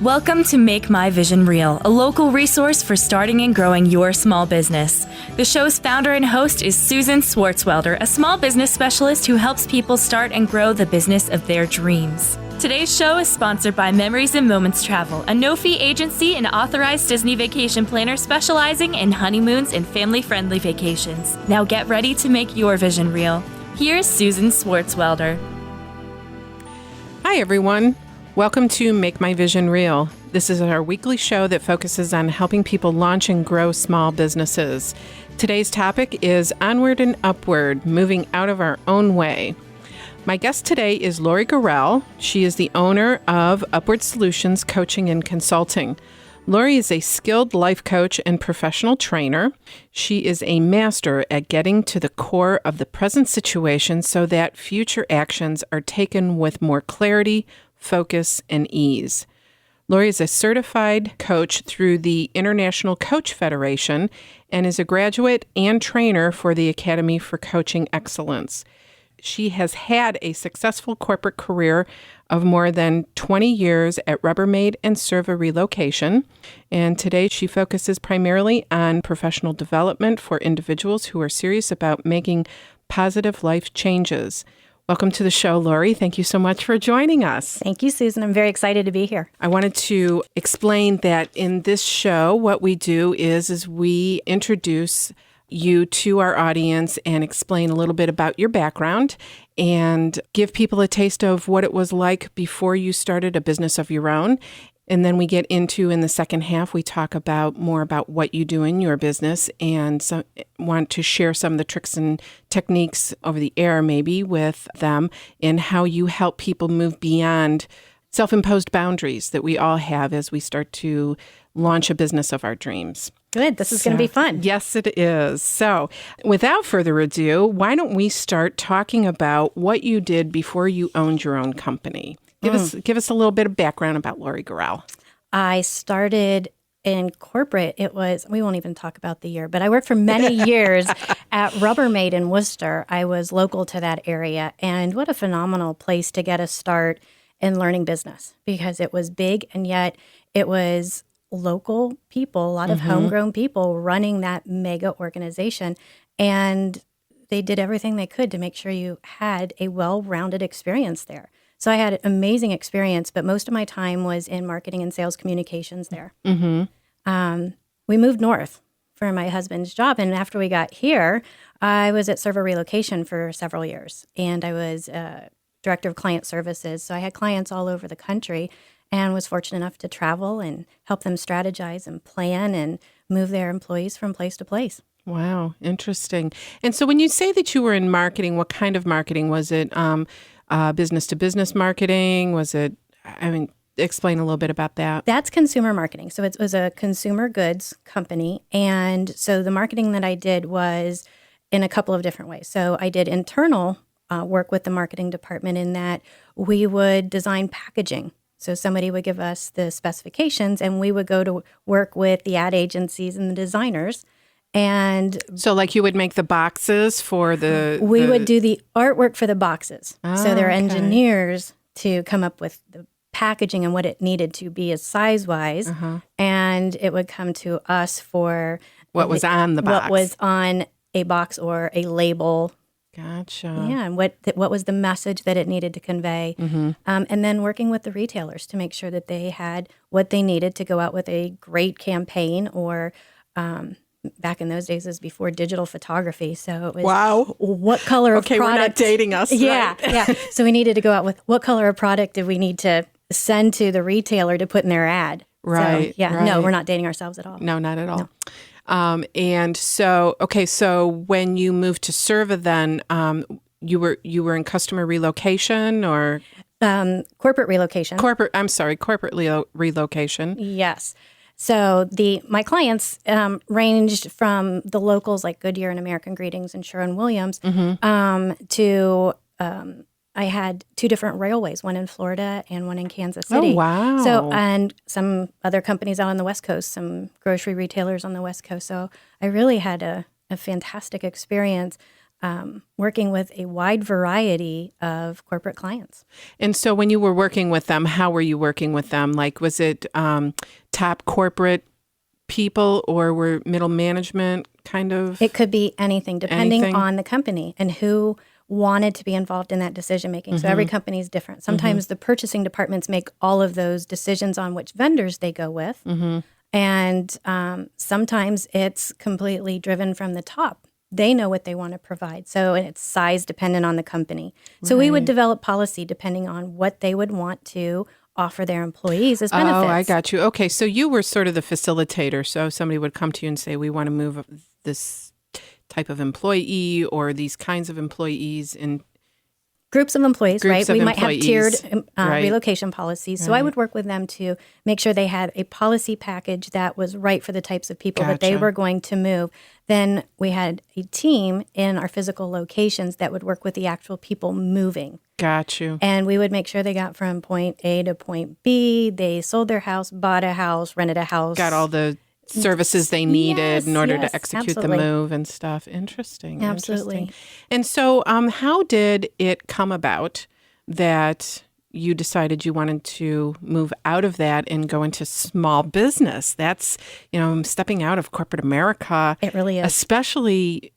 Welcome to Make My Vision Real, a local resource for starting and growing your small business. The show's founder and host is Susan Swartzwelder, a small business specialist who helps people start and grow the business of their dreams. Today's show is sponsored by Memories and Moments Travel, a no-fee agency and authorized Disney vacation planner specializing in honeymoons and family-friendly vacations. Now get ready to make your vision real. Here's Susan Swartzwelder. Hi, everyone. Welcome to Make My Vision Real. This is our weekly show that focuses on helping people launch and grow small businesses. Today's topic is Onward and Upward, moving out of our own way. My guest today is Lori Gorrell. She is the owner of Upward Solutions Coaching and Consulting. Lori is a skilled life coach and professional trainer. She is a master at getting to the core of the present situation so that future actions are taken with more clarity, focus, and ease. Lori is a certified coach through the International Coach Federation and is a graduate and trainer for the Academy for Coaching Excellence. She has had a successful corporate career of more than 20 years at Rubbermaid and Serve a Relocation, and today she focuses primarily on professional development for individuals who are serious about making positive life changes. Welcome to the show, Lori. Thank you so much for joining us. Thank you, Susan. I'm very excited to be here. I wanted to explain that in this show, what we do is we introduce you to our audience and explain a little bit about your background and give people a taste of what it was like before you started a business of your own. And then we get into, in the second half, we talk about more about what you do in your business and want to share some of the tricks and techniques over the air maybe with them in how you help people move beyond self-imposed boundaries that we all have as we start to launch a business of our dreams. Good. This is going to be fun. Yes, it is. So without further ado, why don't we start talking about what you did before you owned your own company? Give us a little bit of background about Lori Gorrell. I started in corporate. We won't even talk about the year, but I worked for many years at Rubbermaid in Worcester. I was local to that area. And what a phenomenal place to get a start in learning business, because it was big and yet it was local people, a lot of homegrown people running that mega organization. And they did everything they could to make sure you had a well-rounded experience there. So I had an amazing experience, but most of my time was in marketing and sales communications there. We moved north for my husband's job. And after we got here, I was at Serve a Relocation for several years. And I was director of client services. So I had clients all over the country and was fortunate enough to travel and help them strategize and plan and move their employees from place to place. Wow, interesting. And so when you say that you were in marketing, what kind of marketing? Was it business-to-business marketing? Was it, explain a little bit about that. That's consumer marketing. So it was a consumer goods company. And so the marketing that I did was in a couple of different ways. So I did internal work with the marketing department in that we would design packaging. So somebody would give us the specifications and we would go to work with the ad agencies and the designers. And so like you would make the boxes for we would do the artwork for the boxes. So there are engineers to come up with the packaging and what it needed to be as size-wise. And it would come to us for what was on the box. What was on a box or a label. Gotcha. Yeah, and what was the message that it needed to convey. And then working with the retailers to make sure that they had what they needed to go out with a great campaign or back in those days, it was before digital photography. So it was what color of product. Okay, we're not dating us. Yeah, right? yeah. So we needed to go out with what color of product did we need to send to the retailer to put in their ad. Right. So, yeah, right. No, we're not dating ourselves at all. No, not at all. No. And so, so when you moved to Serva, then you were in customer relocation or corporate relocation. Corporate relocation. Yes. So my clients ranged from the locals like Goodyear and American Greetings and Sherwin-Williams to I had two different railways, one in Florida and one in Kansas City. Oh, wow. So, and some other companies out on the West Coast, some grocery retailers on the West Coast. So I really had a fantastic experience working with a wide variety of corporate clients. And so when you were working with them, how were you working with them? Like, was it top corporate people or were middle management kind of? It could be anything, depending on the company and who wanted to be involved in that decision making. So every company is different. Sometimes the purchasing departments make all of those decisions on which vendors they go with. And sometimes it's completely driven from the top. They know what they want to provide. So and it's size dependent on the company. So we would develop policy depending on what they would want to offer their employees as benefits. Oh, I got you. Okay, so you were sort of the facilitator. So somebody would come to you and say, we want to move this type of employee or these kinds of employees in groups of employees, right? We might have tiered right. relocation policies. So I would work with them to make sure they had a policy package that was right for the types of people that they were going to move. Then we had a team in our physical locations that would work with the actual people moving. Got you. And we would make sure they got from point A to point B. They sold their house, bought a house, rented a house. Got all the services they needed in order to execute the move and stuff. Interesting. Absolutely. Interesting. And so how did it come about that you decided you wanted to move out of that and go into small business? That's, stepping out of corporate America. It really is. Especially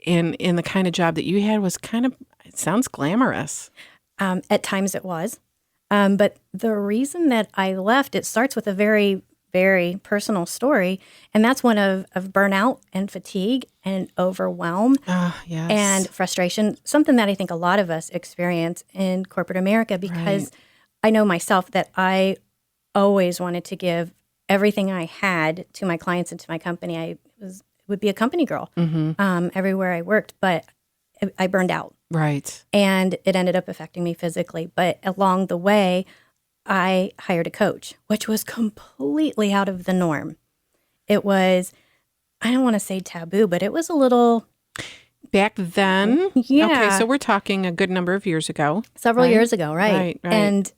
in the kind of job that you had was it sounds glamorous. At times it was. But the reason that I left, it starts with a very, very personal story, and that's one of burnout and fatigue and overwhelm and frustration, something that I think a lot of us experience in corporate America because I know myself that I always wanted to give everything I had to my clients and to my company. I would be a company girl everywhere I worked, but I burned out. Right. And it ended up affecting me physically. But along the way, I hired a coach, which was completely out of the norm. It was, I don't want to say taboo, but it was a little... Back then? Yeah. Okay, so we're talking a good number of years ago. Several years ago, right. Right. And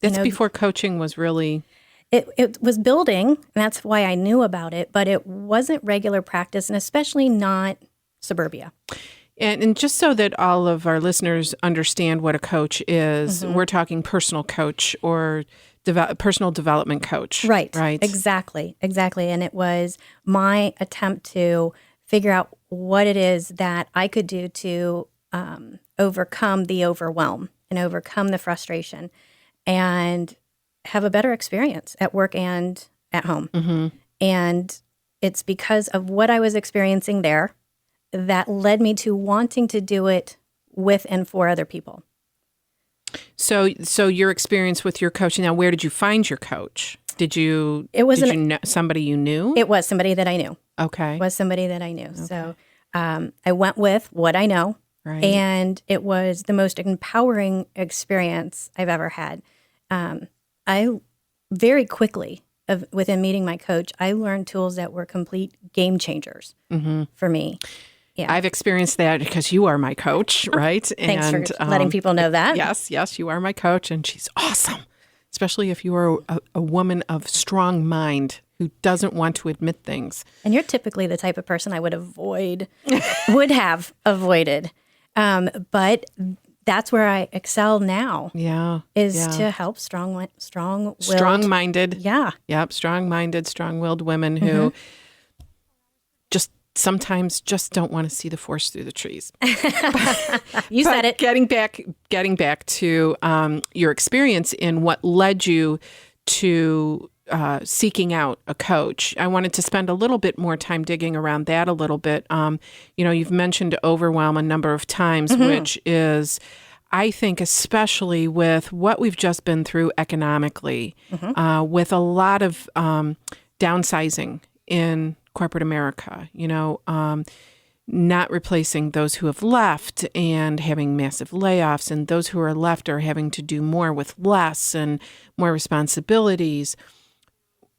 That's before coaching was really... It was building, and that's why I knew about it, but it wasn't regular practice, and especially not suburbia. And just so that all of our listeners understand what a coach is, we're talking personal coach or personal development coach. Right. Right. Exactly. And it was my attempt to figure out what it is that I could do to overcome the overwhelm and overcome the frustration and have a better experience at work and at home. And it's because of what I was experiencing there that led me to wanting to do it with and for other people. So your experience with your coaching, now where did you find your coach? Did you know somebody you knew? It was somebody that I knew. Okay. It was somebody that I knew. Okay. So I went with what I know. Right. And it was the most empowering experience I've ever had. I very quickly, within meeting my coach, I learned tools that were complete game changers for me. Yeah. I've experienced that because you are my coach, right? Thanks for letting people know that. Yes, you are my coach, and she's awesome, especially if you are a woman of strong mind who doesn't want to admit things. And you're typically the type of person I would have avoided. But that's where I excel now. Yeah. To help strong-willed. Strong-minded. Yeah. Yep, strong-minded, strong-willed women who just sometimes just don't want to see the forest through the trees. You said it. Getting back to your experience in what led you to seeking out a coach, I wanted to spend a little bit more time digging around that a little bit. You've mentioned overwhelm a number of times, which is, I think, especially with what we've just been through economically, with a lot of downsizing in corporate America, not replacing those who have left and having massive layoffs, and those who are left are having to do more with less and more responsibilities.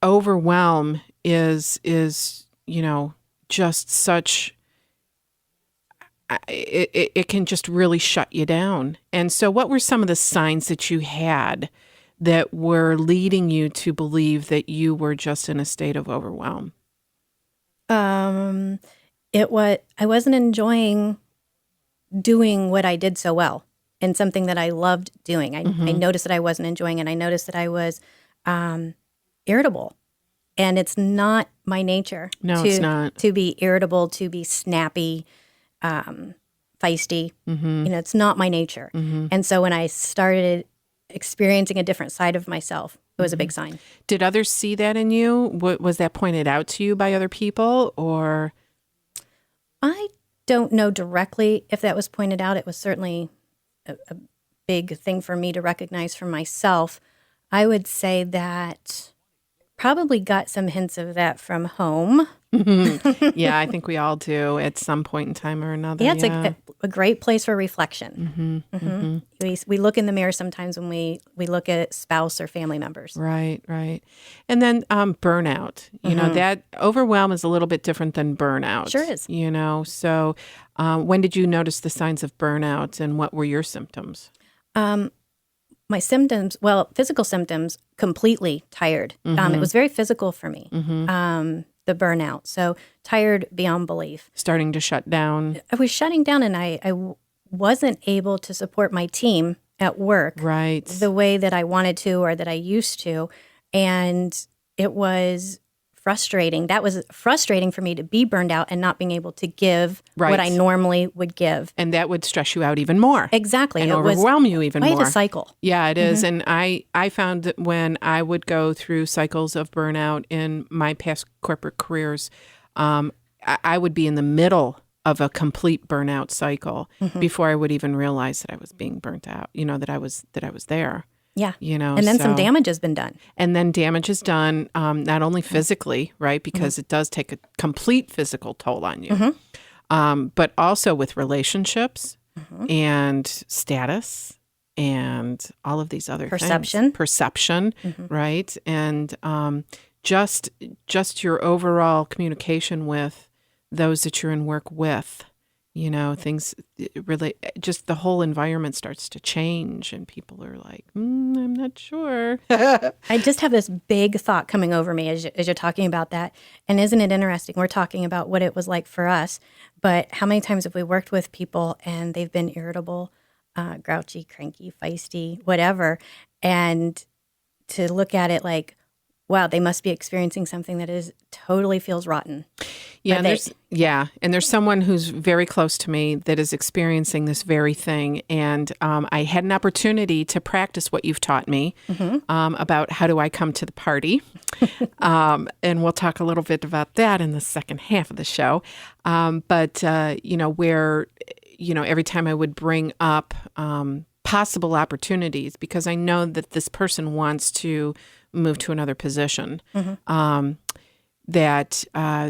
Overwhelm is just such, it can just really shut you down. And so what were some of the signs that you had that were leading you to believe that you were just in a state of overwhelm? I wasn't enjoying doing what I did so well and something that I loved doing. I noticed that I wasn't enjoying it. I noticed that I was irritable. And it's not my nature it's not. to be irritable, to be snappy, feisty. It's not my nature. And so when I started experiencing a different side of myself, it was a big sign. Did others see that in you? Was that pointed out to you by other people, or? I don't know directly if that was pointed out. It was certainly a big thing for me to recognize for myself. I would say that probably got some hints of that from home. Yeah, I think we all do at some point in time or another. Yeah, it's a great place for reflection. We look in the mirror sometimes when we look at spouse or family members. Right. And then burnout. You know, that overwhelm is a little bit different than burnout. Sure is. You know, so when did you notice the signs of burnout, and what were your symptoms? My symptoms, physical symptoms, completely tired. It was very physical for me, the burnout. So tired beyond belief. Starting to shut down. I was shutting down, and I wasn't able to support my team at work the way that I wanted to or that I used to. And it was frustrating. That was frustrating for me to be burned out and not being able to give what I normally would give. And that would stress you out even more. Exactly. And overwhelm you even more. Quite a cycle. Yeah, it is. And I found that when I would go through cycles of burnout in my past corporate careers, I would be in the middle of a complete burnout cycle before I would even realize that I was being burnt out, that I was there. Yeah. And then some damage has been done. And then damage is done, not only physically, right, because it does take a complete physical toll on you, but also with relationships and status and all of these other things. Perception, right? And just your overall communication with those that you're in work with. Things really, just the whole environment starts to change, and people are like, I'm not sure. I just have this big thought coming over me as you're talking about that. And isn't it interesting? We're talking about what it was like for us, but how many times have we worked with people and they've been irritable, grouchy, cranky, feisty, whatever, and to look at it like, wow, they must be experiencing something that totally feels rotten. Yeah, and there's someone who's very close to me that is experiencing this very thing, and I had an opportunity to practice what you've taught me about how do I come to the party, and we'll talk a little bit about that in the second half of the show. But where every time I would bring up possible opportunities, because I know that this person wants to move to another position, that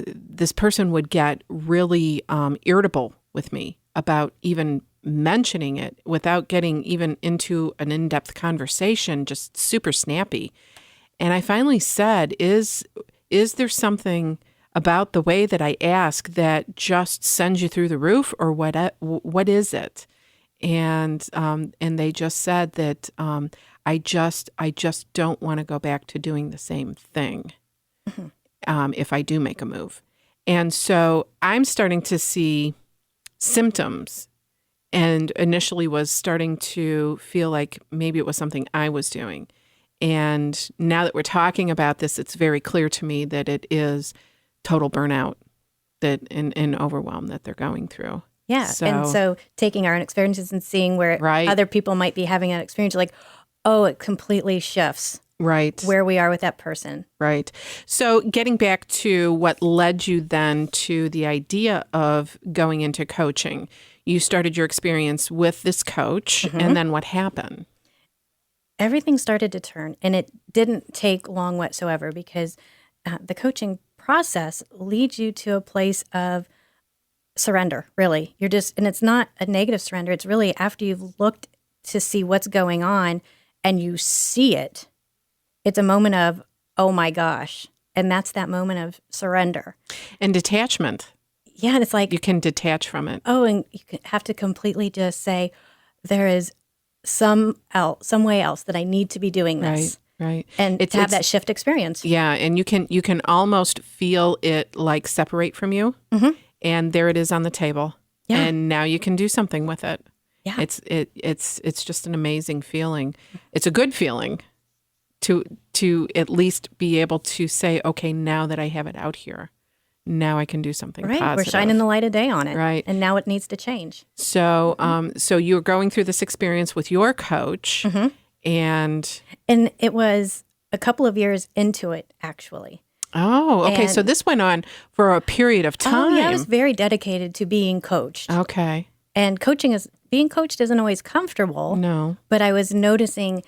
this person would get really irritable with me about even mentioning it without getting even into an in-depth conversation, just super snappy. And I finally said, is there something about the way that I ask that just sends you through the roof, or what is it? And they just said that I just don't want to go back to doing the same thing if I do make a move. And so I'm starting to see symptoms, and initially was starting to feel like maybe it was something I was doing. And now that we're talking about this, it's very clear to me that it is total burnout and overwhelm that they're going through. Yeah. So taking our own experiences and seeing where other people might be having an experience, like, oh, it completely shifts where we are with that person. Right. So getting back to what led you then to the idea of going into coaching, you started your experience with this coach, and then what happened? Everything started to turn, and it didn't take long whatsoever, because the coaching process leads you to a place of surrender, really. And it's not a negative surrender. It's really after you've looked to see what's going on and you see it, it's a moment of, oh my gosh. And that's that moment of surrender. And detachment. Yeah, and it's like, you can detach from it. Oh, and you have to completely just say, there is some way else that I need to be doing this. Right. And to have that shift experience. Yeah, and you can almost feel it like separate from you. and there it is on the table. Yeah. And now you can do something with it. Yeah. It's just an amazing feeling. It's a good feeling to at least be able to say, okay, now that I have it out here, now I can do something right. positive. We're shining the light of day on it. Right. And now it needs to change. So, so you're going through this experience with your coach, and it was a couple of years into it, actually. oh, okay. And- So this went on for a period of time. Oh, yeah, I was very dedicated to being coached. Okay. And being coached isn't always comfortable. No. But I was noticing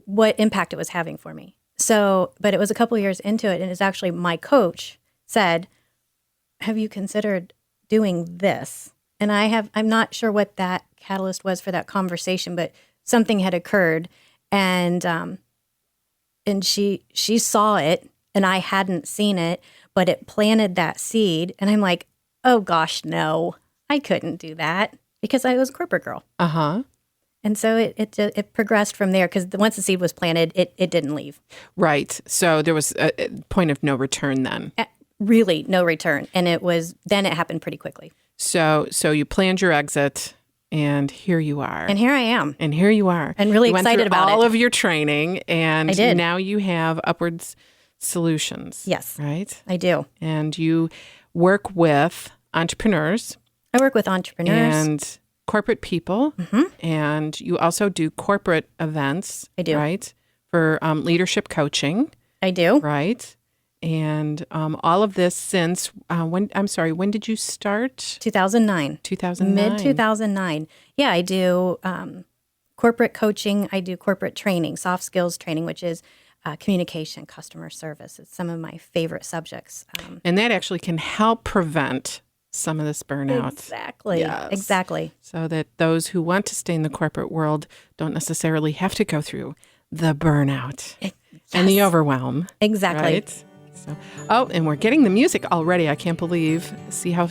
what impact it was having for me. So, but it was a couple of years into it, and it's actually my coach said, "Have you considered doing this?" And I'm not sure what that catalyst was for that conversation, but something had occurred, and she saw it, and I hadn't seen it, but it planted that seed, and I'm like, "Oh gosh, no, I couldn't do that," because I was a corporate girl. Uh-huh. And so it progressed from there, because once the seed was planted, it didn't leave. Right. So there was a point of no return then. Really, no return. And it happened pretty quickly. So you planned your exit, and here you are. And here I am. And here you are. And really you went excited through about all it. of your training, and I did. now you have Upwards Solutions. Yes. Right? I do. And you work with entrepreneurs I work with entrepreneurs. and corporate people, and you also do corporate events. I do. Right? For leadership coaching. I do. Right? And all of this since when did you start? 2009. 2009. Mid-2009. Yeah, I do corporate coaching. I do corporate training, soft skills training, which is communication, customer service. It's some of my favorite subjects. And that actually can help prevent some of this burnout. Exactly. Yes. Exactly. So that those who want to stay in the corporate world don't necessarily have to go through the burnout and the overwhelm. Exactly. Right? So, and we're getting the music already. I can't believe. See how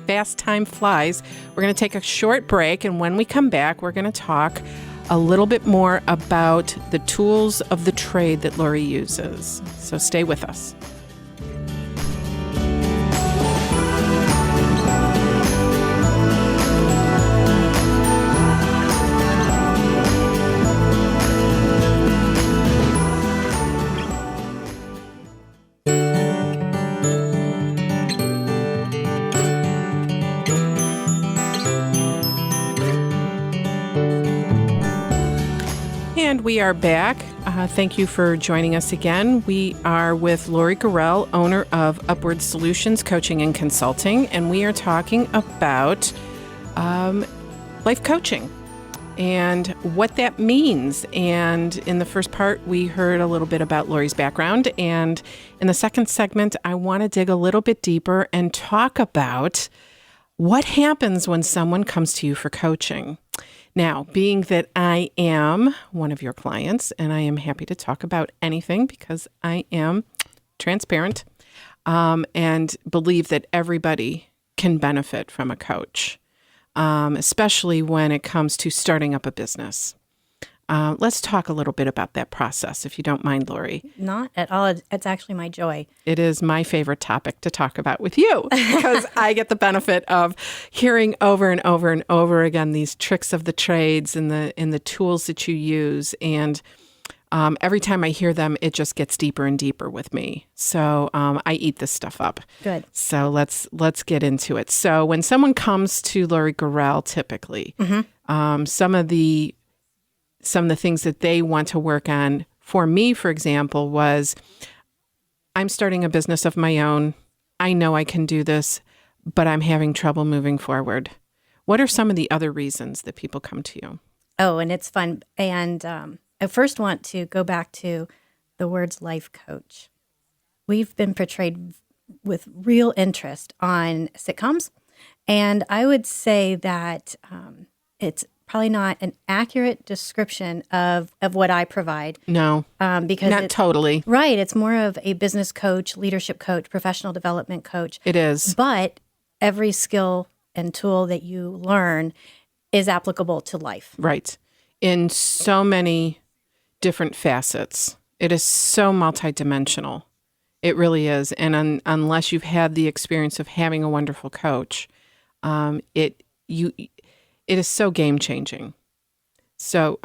fast time flies. We're going to take a short break, and when we come back, we're going to talk a little bit more about the tools of the trade that Lori uses. So stay with us. And we are back. Thank you for joining us again. We are with Lori Gorrell, owner of Upward Solutions Coaching and Consulting, and we are talking about life coaching and what that means. And in the first part, we heard a little bit about Lori's background. And in the second segment, I want to dig a little bit deeper and talk about what happens when someone comes to you for coaching. Now, being that I am one of your clients, and I am happy to talk about anything because I am transparent and believe that everybody can benefit from a coach, especially when it comes to starting up a business. Let's talk a little bit about that process, if you don't mind, Lori. Not at all. It's actually my joy. It is my favorite topic to talk about with you because I get the benefit of hearing over and over and over again these tricks of the trades and the tools that you use. And every time I hear them, it just gets deeper and deeper with me. So I eat this stuff up. Good. So let's get into it. So when someone comes to Lori Gorrell, typically, some of the things that they want to work on, for me, for example, was I'm starting a business of my own. I know I can do this, but I'm having trouble moving forward. What are some of the other reasons that people come to you? Oh, and it's fun. And I first want to go back to the words life coach. We've been portrayed with real interest on sitcoms. And I would say that it's probably not an accurate description of what I provide. No, because not totally. Right. It's more of a business coach, leadership coach, professional development coach. It is. But every skill and tool that you learn is applicable to life. Right. In so many different facets. It is so multidimensional. It really is. And unless you've had the experience of having a wonderful coach, it is so game changing. So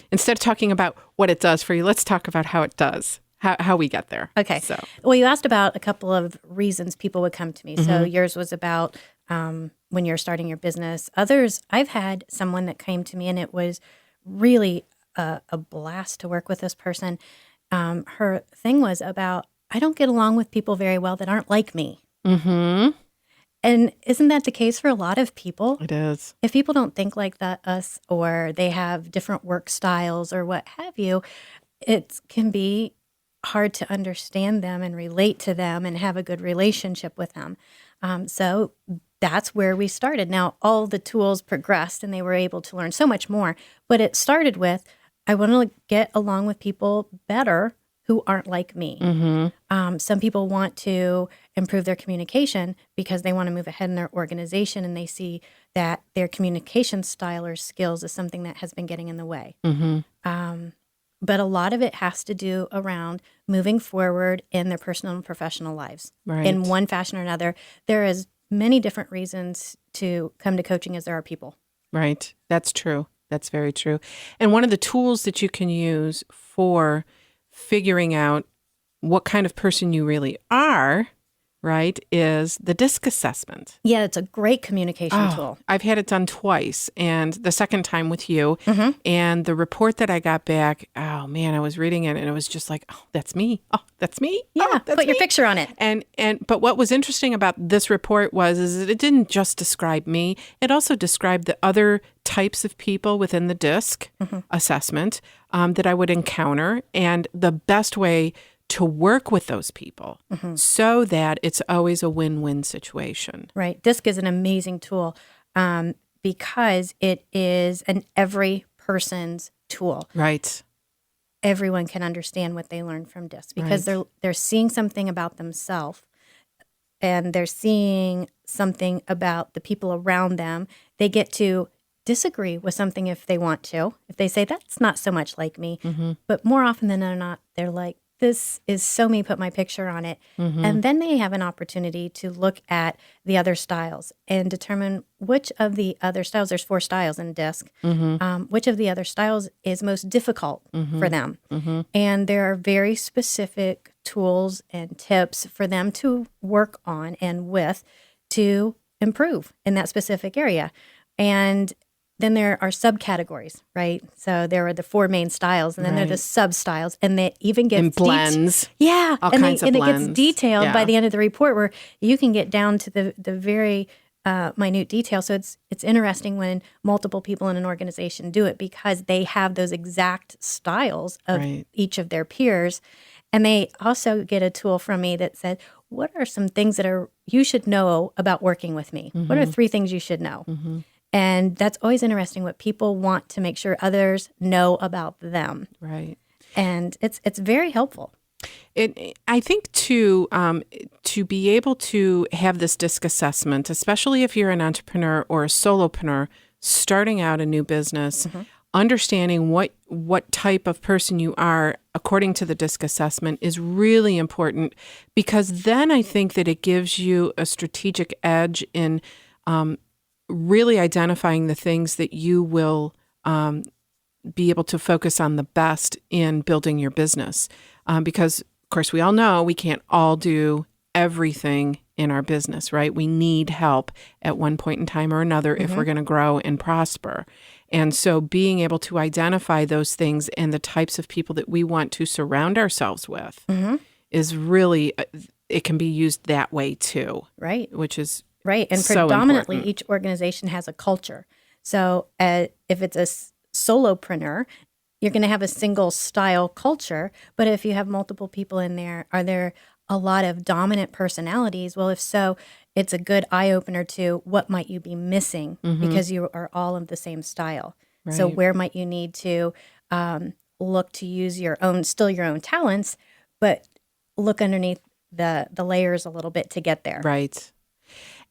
instead of talking about what it does for you, let's talk about how it does, how we get there. Okay. So, well, you asked about a couple of reasons people would come to me. So yours was about when you're starting your business. Others, I've had someone that came to me and it was really a blast to work with this person. Her thing was about, I don't get along with people very well that aren't like me. mm-hmm. And isn't that the case for a lot of people? It is. If people don't think like us, or they have different work styles or what have you, it can be hard to understand them and relate to them and have a good relationship with them. So that's where we started. Now, all the tools progressed and they were able to learn so much more. But it started with, I want to get along with people better who aren't like me. Mm-hmm. Some people want to improve their communication because they want to move ahead in their organization and they see that their communication style or skills is something that has been getting in the way. Mm-hmm. But a lot of it has to do around moving forward in their personal and professional lives. Right. In one fashion or another, there is many different reasons to come to coaching as there are people. Right. That's true. That's very true. And one of the tools that you can use for figuring out what kind of person you really are, right, is the DISC assessment. Yeah, it's a great communication tool. I've had it done twice, and the second time with you. Mm-hmm. And the report that I got back, oh man, I was reading it, and it was just like, oh, that's me. Oh, that's me. Yeah, oh, that's put your me. picture on it. But what was interesting about this report is that it didn't just describe me. It also described the other types of people within the DISC assessment that I would encounter, and the best way to work with those people so that it's always a win-win situation. Right. DISC is an amazing tool because it is an every person's tool. Right. Everyone can understand what they learn from DISC because they're seeing something about themselves and they're seeing something about the people around them. They get to disagree with something if they want to. If they say, that's not so much like me. But more often than not, they're like, this is so me, put my picture on it. And then they have an opportunity to look at the other styles and determine which of the other styles, there's 4 styles in DISC, which of the other styles is most difficult for them. And there are very specific tools and tips for them to work on and with to improve in that specific area. And then there are subcategories, right? So there are the 4 main styles, and then there are the sub-styles, and that even gets... And blends. Yeah. All kinds of blends. It gets detailed by the end of the report where you can get down to the very minute detail. So it's interesting when multiple people in an organization do it because they have those exact styles of each of their peers. And they also get a tool from me that said, what are some things that you should know about working with me? What are 3 things you should know? And that's always interesting what people want to make sure others know about them. Right. And it's very helpful. I think to be able to have this DISC assessment, especially if you're an entrepreneur or a solopreneur starting out a new business, understanding what type of person you are according to the DISC assessment is really important, because then I think that it gives you a strategic edge in really identifying the things that you will be able to focus on the best in building your business. Because, of course, we all know we can't all do everything in our business, right? We need help at one point in time or another if we're going to grow and prosper. And so being able to identify those things and the types of people that we want to surround ourselves with is really, it can be used that way too. Right. Which is right. And so predominantly important. each organization has a culture. So if it's a solopreneur, you're going to have a single style culture. But if you have multiple people in there, are there a lot of dominant personalities? Well, if so, it's a good eye opener to what might you be missing because you are all of the same style. Right. So where might you need to look to use your own talents, but look underneath the layers a little bit to get there. Right.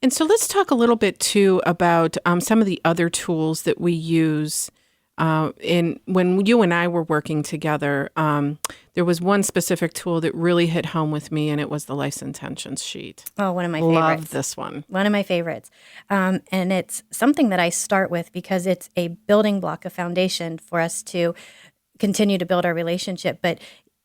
And so let's talk a little bit too about some of the other tools that we use When you and I were working together, there was one specific tool that really hit home with me, and it was the life's intentions sheet. Oh, one of my favorites. Love this one. One of my favorites. And it's something that I start with because it's a building block, a foundation for us to continue to build our relationship. But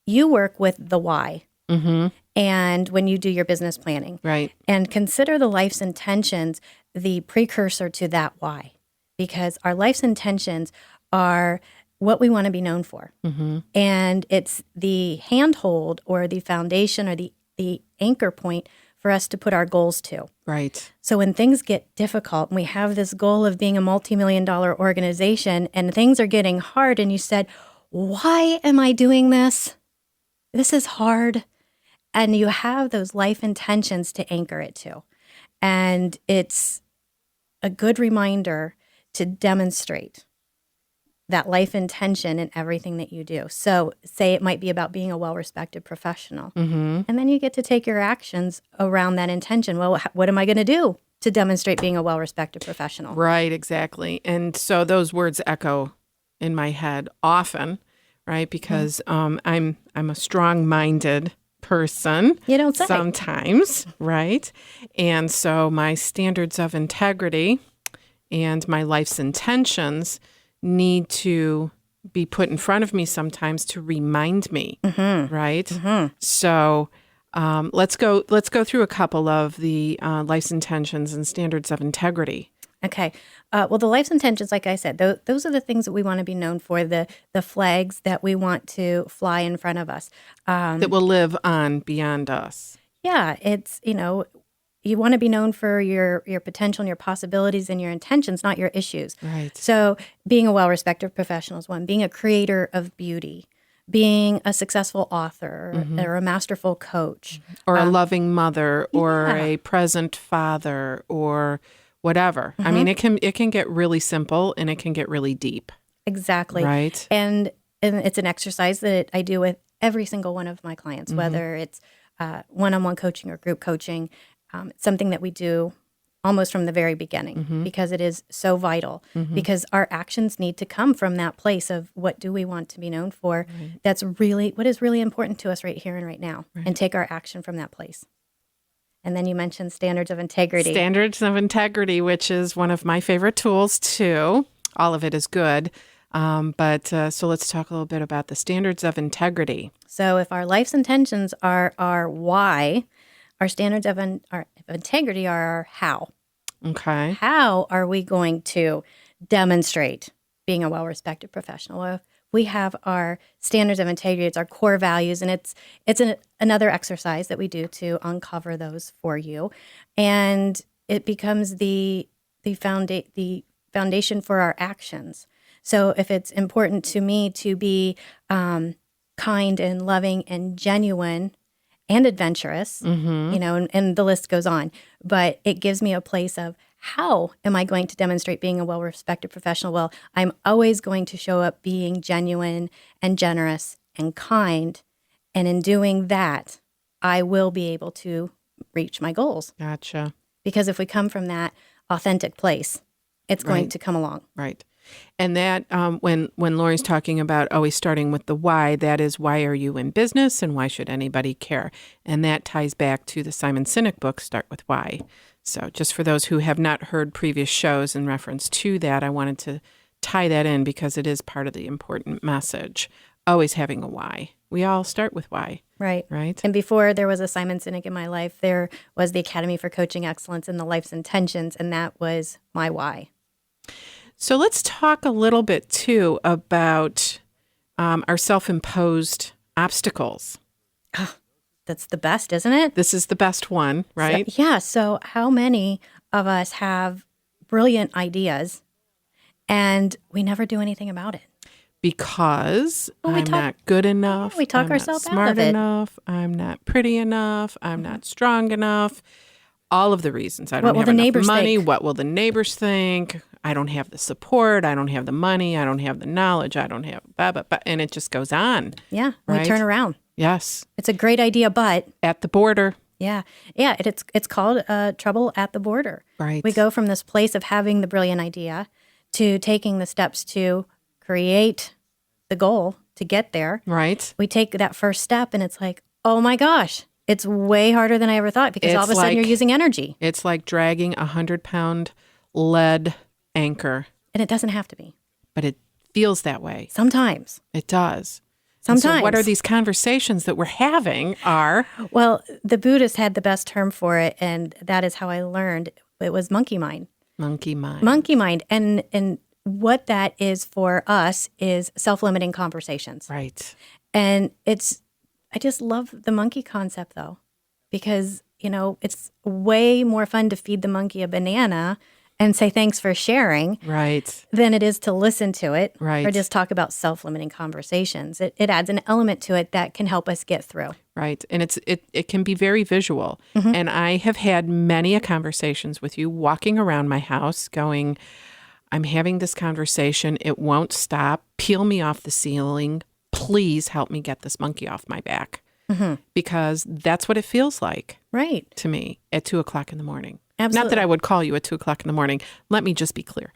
you work with the why. Mm-hmm. And when you do your business planning. Right. And consider the life's intentions the precursor to that why. Because our life's intentions are what we want to be known for. Mm-hmm. And it's the handhold or the foundation or the anchor point for us to put our goals to. Right. So when things get difficult and we have this goal of being a multi-million-dollar organization and things are getting hard and you said, why am I doing this? This is hard. And you have those life intentions to anchor it to. And it's a good reminder to demonstrate that life intention in everything that you do. So say it might be about being a well-respected professional. Mm-hmm. And then you get to take your actions around that intention. Well, what am I going to do to demonstrate being a well-respected professional? Right, exactly. And so those words echo in my head often, right? Because I'm a strong-minded person. You don't say. Sometimes, right? And so my standards of integrity and my life's intentions need to be put in front of me sometimes to remind me, right? Mm-hmm. So let's go through a couple of the life's intentions and standards of integrity. Okay. Well, the life's intentions, like I said, those are the things that we want to be known for, the flags that we want to fly in front of us. That will live on beyond us. Yeah, it's, you want to be known for your potential and your possibilities and your intentions, not your issues. Right. So being a well-respected professional is one, being a creator of beauty, being a successful author or a masterful coach. Or a loving mother or yeah. a present father or whatever. I mean, it can get really simple and it can get really deep. Exactly. Right. And it's an exercise that I do with every single one of my clients, whether it's one-on-one coaching or group coaching. It's something that we do almost from the very beginning because it is so vital because our actions need to come from that place of what do we want to be known for. Right. That's really what is really important to us right here and right now and take our action from that place. And then you mentioned standards of integrity. Standards of integrity, which is one of my favorite tools too. All of it is good. But so let's talk a little bit about the standards of integrity. So if our life's intentions are our why, our standards of integrity are our how. Okay. How are we going to demonstrate being a well-respected professional? Well, we have our standards of integrity. It's our core values, and it's another exercise that we do to uncover those for you, and it becomes the foundation for our actions. So if it's important to me to be kind and loving and genuine and adventurous, and the list goes on, but it gives me a place of how am I going to demonstrate being a well-respected professional? Well, I'm always going to show up being genuine and generous and kind. And in doing that, I will be able to reach my goals. Gotcha. Because if we come from that authentic place, it's going to come along. Right. And that when Lori's talking about always starting with the why, that is why are you in business and why should anybody care? And that ties back to the Simon Sinek book, Start With Why. So just for those who have not heard previous shows in reference to that, I wanted to tie that in because it is part of the important message, always having a why. We all start with why. Right. Right. And before there was a Simon Sinek in my life, there was the Academy for Coaching Excellence and the Life's Intentions, and that was my why. So let's talk a little bit, too, about our self-imposed obstacles. Oh, that's the best, isn't it? This is the best one, right? So how many of us have brilliant ideas and we never do anything about it? Because I'm not good enough. We talk I'm ourselves not smart out of it. enough. I'm not pretty enough. I'm not strong enough. All of the reasons. I don't have enough money. What will the neighbors think? I don't have the support. I don't have the money. I don't have the knowledge. I don't have blah, blah, blah. And it just goes on. Yeah. Right? We turn around. Yes. It's a great idea, but at the border. Yeah. Yeah. It's called trouble at the border. Right. We go from this place of having the brilliant idea to taking the steps to create the goal to get there. Right. We take that first step and it's like, oh my gosh, it's way harder than I ever thought because all of a sudden you're using energy. It's like dragging a 100-pound lead anchor. And it doesn't have to be. But it feels that way. Sometimes. It does. Sometimes. And so what are these conversations that we're having are? Well, the Buddhists had the best term for it, and that is how I learned. It was monkey mind. Monkey mind. Monkey mind. And what that is for us is self-limiting conversations. Right. And I just love the monkey concept, though, because, it's way more fun to feed the monkey a banana and say thanks for sharing, right, than it is to listen to it, right, or just talk about self-limiting conversations. It adds an element to it that can help us get through. Right, and it can be very visual. Mm-hmm. And I have had many conversations with you walking around my house going, I'm having this conversation. It won't stop. Peel me off the ceiling. Please help me get this monkey off my back. Mm-hmm. Because that's what it feels like, right, to me at 2:00 in the morning. Absolutely. Not that I would call you at 2:00 in the morning. Let me just be clear.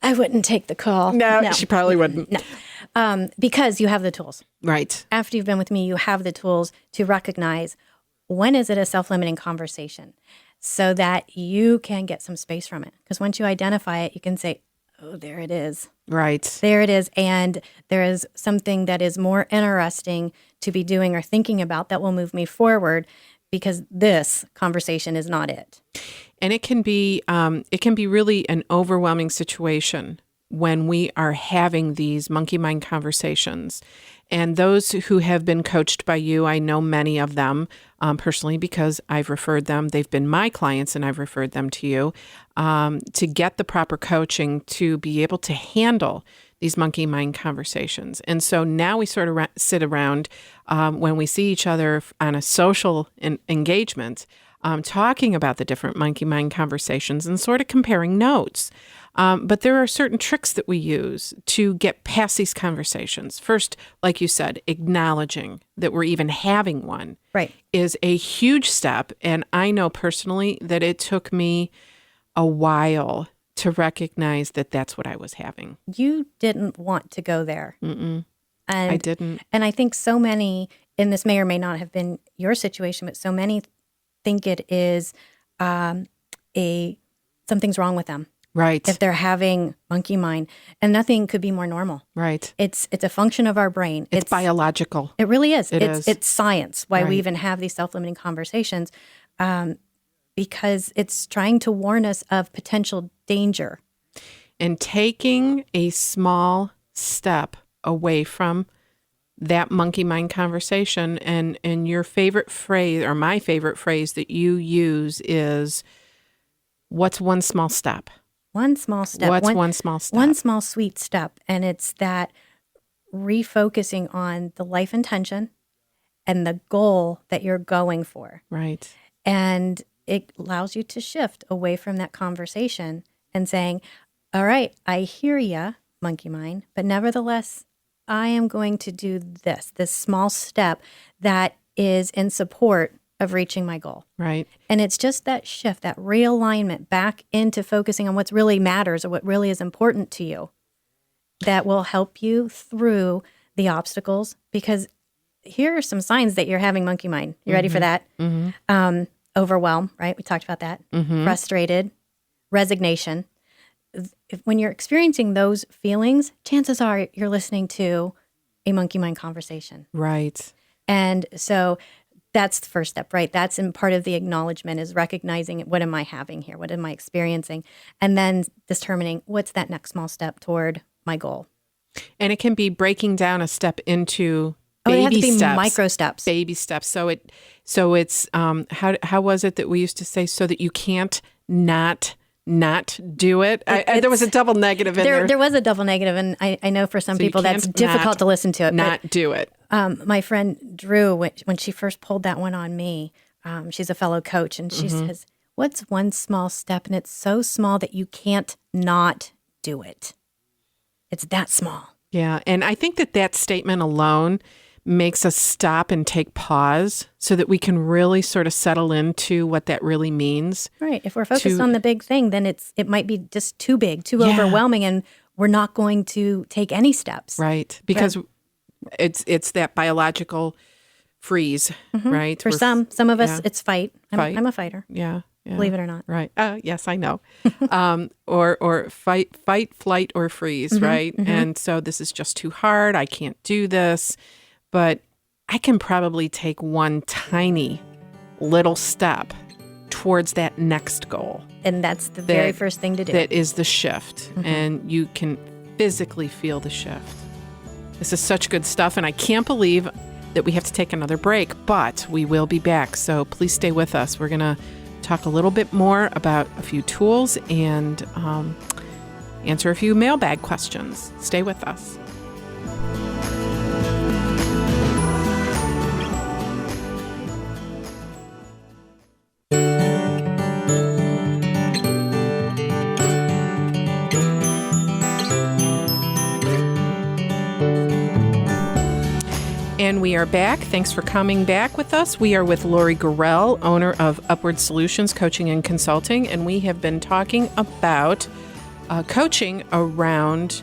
I wouldn't take the call. No, she probably wouldn't. No, because you have the tools. Right. After you've been with me, you have the tools to recognize when is it a self-limiting conversation so that you can get some space from it. Because once you identify it, you can say, oh, there it is. Right. There it is. And there is something that is more interesting to be doing or thinking about that will move me forward, because this conversation is not it. And it can be really an overwhelming situation when we are having these monkey mind conversations. And those who have been coached by you, I know many of them personally because I've referred them. They've been my clients and I've referred them to you to get the proper coaching to be able to handle these monkey mind conversations. And so now we sort of sit around when we see each other on a social engagement, talking about the different monkey mind conversations and sort of comparing notes. But there are certain tricks that we use to get past these conversations. First, like you said, acknowledging that we're even having one, right, is a huge step. And I know personally that it took me a while to recognize that that's what I was having. You didn't want to go there. Mm-mm. And I didn't. And I think so many, and this may or may not have been your situation, but so many think it is something's wrong with them. Right. If they're having monkey mind, and nothing could be more normal. Right. It's a function of our brain. It's biological. It really is. Is. It's science. Why Right. we even have these self-limiting conversations, because it's trying to warn us of potential danger. And taking a small step away from that monkey mind conversation, and your favorite phrase, or my favorite phrase that you use is, what's one small step? One small step. What's one small step? One small sweet step. And it's that refocusing on the life intention and the goal that you're going for. Right. And it allows you to shift away from that conversation and saying, all right, I hear ya, monkey mind, but nevertheless, I am going to do this small step that is in support of reaching my goal. Right. And it's just that shift, that realignment back into focusing on what really matters or what really is important to you that will help you through the obstacles. Because here are some signs that you're having monkey mind. You ready for that? Mm-hmm. Overwhelm, right? We talked about that. Mm-hmm. Frustrated, resignation. When you're experiencing those feelings, chances are you're listening to a monkey mind conversation. Right. And so that's the first step, right? That's in part of the acknowledgement, is recognizing what am I having here? What am I experiencing? And then determining what's that next small step toward my goal. And it can be breaking down a step into they have to baby be steps. micro steps. Baby steps. So it's how was it that we used to say, so that you can't not do it? There was a double negative in there. There was a double negative, and I know for some people that's difficult to listen to it. Not do it. My friend Drew, when she first pulled that one on me, she's a fellow coach, and she says, what's one small step? And it's so small that you can't not do it. It's that small. Yeah. And I think that statement alone makes us stop and take pause so that we can really sort of settle into what that really means. Right. If we're focused on the big thing, then it might be just too big, too overwhelming, and we're not going to take any steps. Right. Because it's that biological freeze, right? For some of us, yeah. it's fight. I'm a fighter. Yeah. Believe it or not. Right. Yes, I know. Or fight, flight, or freeze, right? And so this is just too hard. I can't do this. But I can probably take one tiny little step towards that next goal. And that's the very first thing to do. That is the shift. And you can physically feel the shift. This is such good stuff. And I can't believe that we have to take another break, but we will be back. So please stay with us. We're going to talk a little bit more about a few tools and answer a few mailbag questions. Stay with us. And we are back. Thanks for coming back with us. We are with Lori Gorrell, owner of Upward Solutions Coaching and Consulting, and we have been talking about coaching around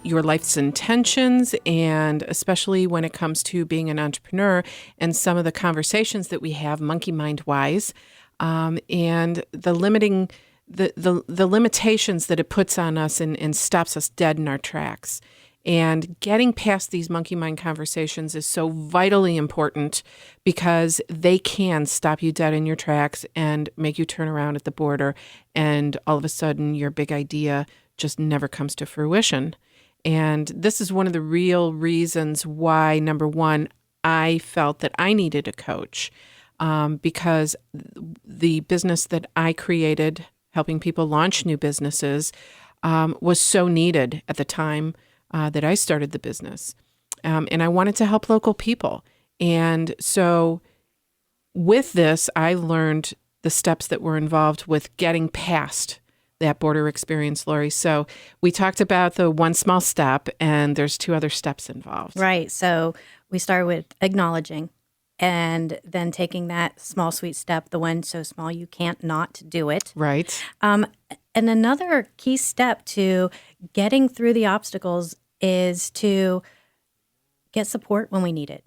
your life's intentions, and especially when it comes to being an entrepreneur and some of the conversations that we have monkey mind wise, and the limiting the limitations that it puts on us and stops us dead in our tracks. And getting past these monkey mind conversations is so vitally important because they can stop you dead in your tracks and make you turn around at the border. And all of a sudden, your big idea just never comes to fruition. And this is one of the real reasons why, number one, I felt that I needed a coach because the business that I created, helping people launch new businesses, was so needed at the time that I started the business. And I wanted to help local people. And so with this, I learned the steps that were involved with getting past that border experience, Lori. So we talked about the one small step, and there's two other steps involved. Right. So we started with acknowledging and then taking that small, sweet step, the one so small you can't not do it. Right. And another key step to getting through the obstacles is to get support when we need it.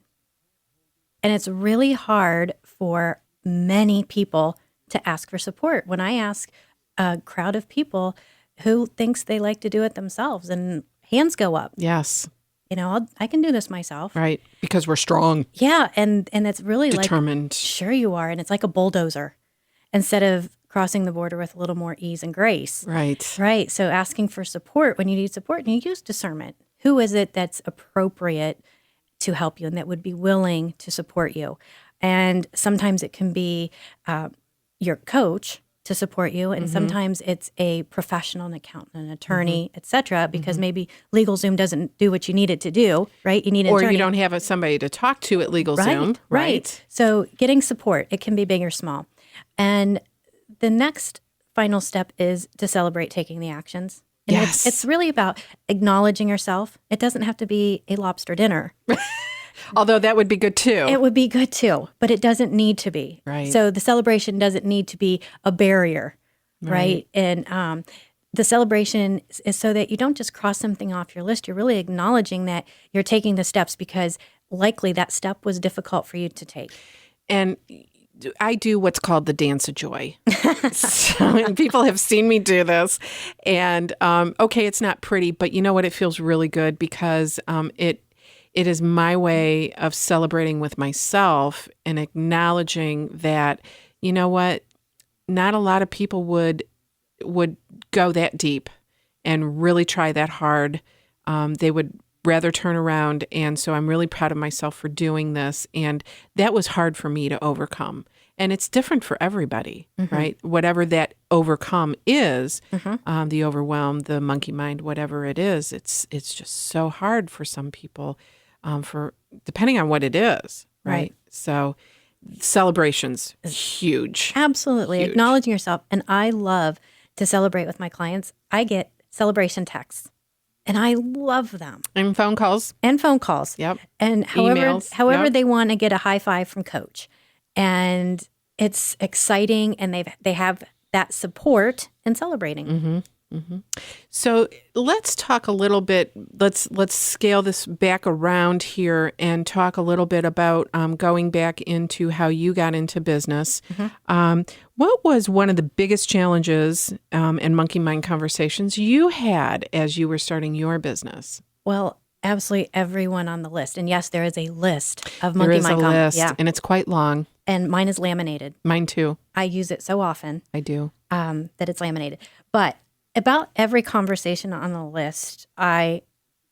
And it's really hard for many people to ask for support. When I ask a crowd of people who thinks they like to do it themselves, and hands go up. Yes. You know, I can do this myself. Right. Because we're strong. Yeah. And it's really determined. Sure you are. And it's like a bulldozer instead of crossing the border with a little more ease and grace. Right. Right. So asking for support when you need support, and you use discernment. Who is it that's appropriate to help you and that would be willing to support you? And sometimes it can be your coach to support you, and sometimes it's a professional, an accountant, an attorney, et cetera, because maybe LegalZoom doesn't do what you need it to do, right? You need an attorney. Or you don't have somebody to talk to at LegalZoom, right? So getting support, it can be big or small. And the next final step is to celebrate taking the actions. And yes. It's really about acknowledging yourself. It doesn't have to be a lobster dinner. Although that would be good too. It would be good too, but it doesn't need to be. Right. So the celebration doesn't need to be a barrier, right? And the celebration is so that you don't just cross something off your list. You're really acknowledging that you're taking the steps because likely that step was difficult for you to take. And I do what's called the dance of joy. So people have seen me do this. And okay, it's not pretty, but you know what? It feels really good because it is my way of celebrating with myself and acknowledging that, you know what, not a lot of people would go that deep and really try that hard. They would rather turn around. And so I'm really proud of myself for doing this. And that was hard for me to overcome. And it's different for everybody, right? Whatever that overcome is, the overwhelm, the monkey mind, whatever it is, it's just so hard for some people. For depending on what it is, right? So celebrations, huge. Absolutely. Huge. Acknowledging yourself. And I love to celebrate with my clients. I get celebration texts and I love them. And phone calls. Yep. And however yep. they want to get a high five from coach. And it's exciting and they have that support and celebrating. So let's talk a little bit. Let's scale this back around here and talk a little bit about going back into how you got into business. What was one of the biggest challenges and monkey mind conversations you had as you were starting your business? Well, absolutely everyone on the list. And yes, there is a list of There monkey is a mind list, Yeah. and it's quite long. And mine is laminated. Mine too. I use it so often I do. that it's laminated. But about every conversation on the list, I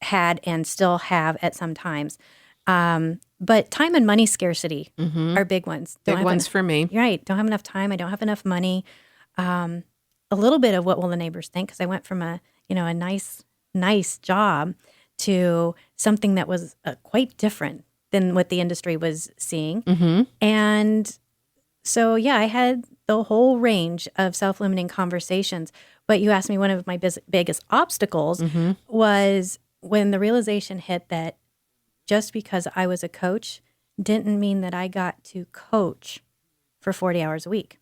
had and still have at some times. But time and money scarcity are big ones. Big ones for me. You're right. Don't have enough time. I don't have enough money. A little bit of what will the neighbors think? Because I went from a nice job to something that was quite different than what the industry was seeing. And so, yeah, I had the whole range of self-limiting conversations. But you asked me, one of my biggest obstacles was when the realization hit that just because I was a coach didn't mean that I got to coach for 40 hours a week.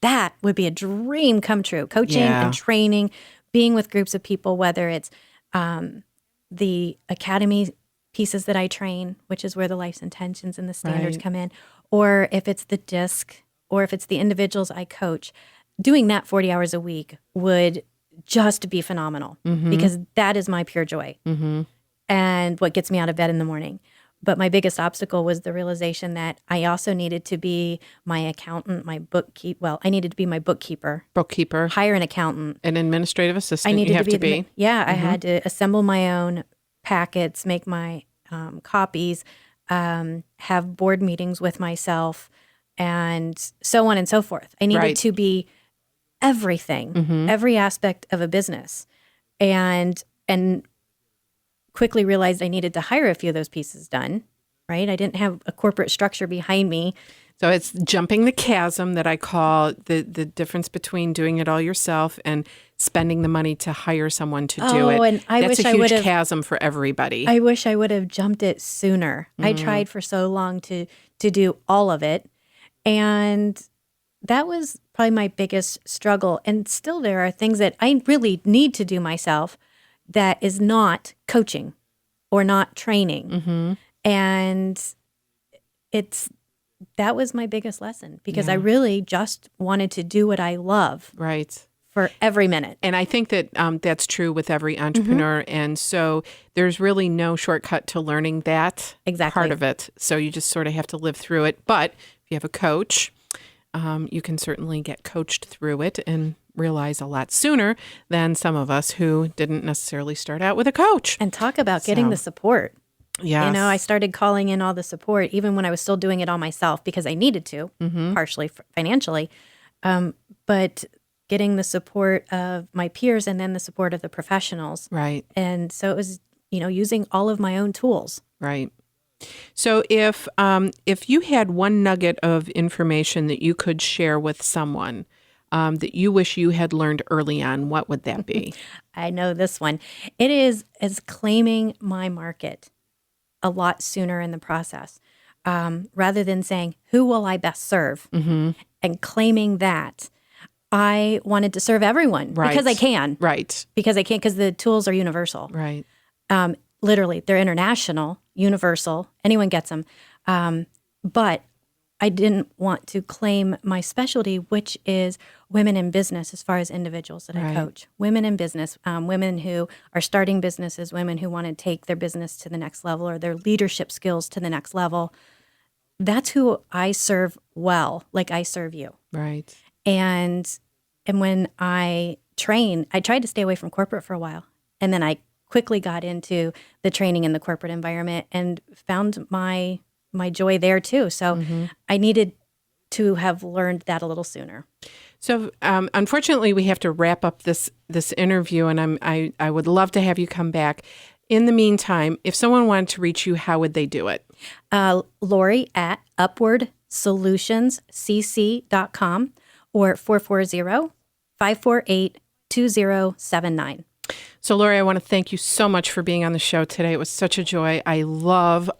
That would be a dream come true. Coaching and training, being with groups of people, whether it's the academy pieces that I train, which is where the life's intentions and the standards come in, or if it's the DISC, or if it's the individuals I coach, doing that 40 hours a week would just be phenomenal because that is my pure joy and what gets me out of bed in the morning. But my biggest obstacle was the realization that I also needed to be my accountant, my bookkeeper. Well, I needed to be my bookkeeper, hire an accountant, an administrative assistant. I needed you have to be. I had to assemble my own packets, make my copies, have board meetings with myself, and so on and so forth. I needed to be everything, every aspect of a business, and quickly realized I needed to hire a few of those pieces done. Right, I didn't have a corporate structure behind me. So it's jumping the chasm that I call the difference between doing it all yourself and spending the money to hire someone to do it. And I That's wish a I huge would have chasm for everybody. I wish I would have jumped it sooner. I tried for so long to do all of it, and that was probably my biggest struggle. And still, there are things that I really need to do myself that is not coaching or not training, and that was my biggest lesson because I really just wanted to do what I love. Right. For every minute. And I think that that's true with every entrepreneur. And so there's really no shortcut to learning that part of it. So you just sort of have to live through it. But if you have a coach, you can certainly get coached through it and realize a lot sooner than some of us who didn't necessarily start out with a coach. And talk about getting the support. Yes. You know, I started calling in all the support, even when I was still doing it all myself because I needed to, partially financially. But getting the support of my peers and then the support of the professionals. Right. And so it was, using all of my own tools. Right. So if you had one nugget of information that you could share with someone that you wish you had learned early on, what would that be? I know this one. It is claiming my market a lot sooner in the process, rather than saying, who will I best serve? And claiming that. I wanted to serve everyone because I can. Right. Because I can, because the tools are universal. Right. Literally, they're international, universal. Anyone gets them. But I didn't want to claim my specialty, which is women in business as far as individuals that I coach. Women in business, women who are starting businesses, women who want to take their business to the next level or their leadership skills to the next level. That's who I serve well, like I serve you. Right. And when I train, I tried to stay away from corporate for a while. And then I quickly got into the training in the corporate environment and found my joy there too. So I needed to have learned that a little sooner. So unfortunately, we have to wrap up this interview, and I would love to have you come back. In the meantime, if someone wanted to reach you, how would they do it? Lori at upwardsolutionscc.com or 440-548-2079. So, Lori, I want to thank you so much for being on the show today. It was such a joy. I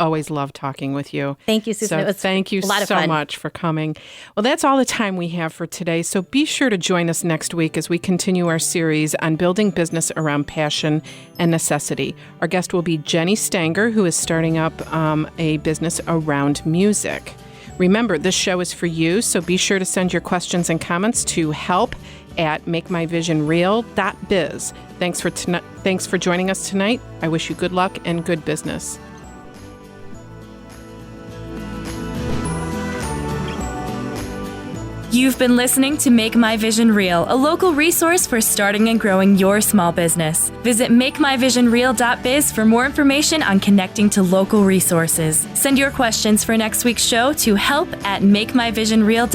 always love talking with you. Thank you, Susan. So it was thank you a lot of so fun. much for coming. Well, that's all the time we have for today. So be sure to join us next week as we continue our series on building business around passion and necessity. Our guest will be Jenny Stanger, who is starting up a business around music. Remember, this show is for you, so be sure to send your questions and comments to help@makemyvisionreal.biz. Thanks for joining us tonight. I wish you good luck and good business. You've been listening to Make My Vision Real, a local resource for starting and growing your small business. Visit makemyvisionreal.biz for more information on connecting to local resources. Send your questions for next week's show to help@makemyvisionreal.biz.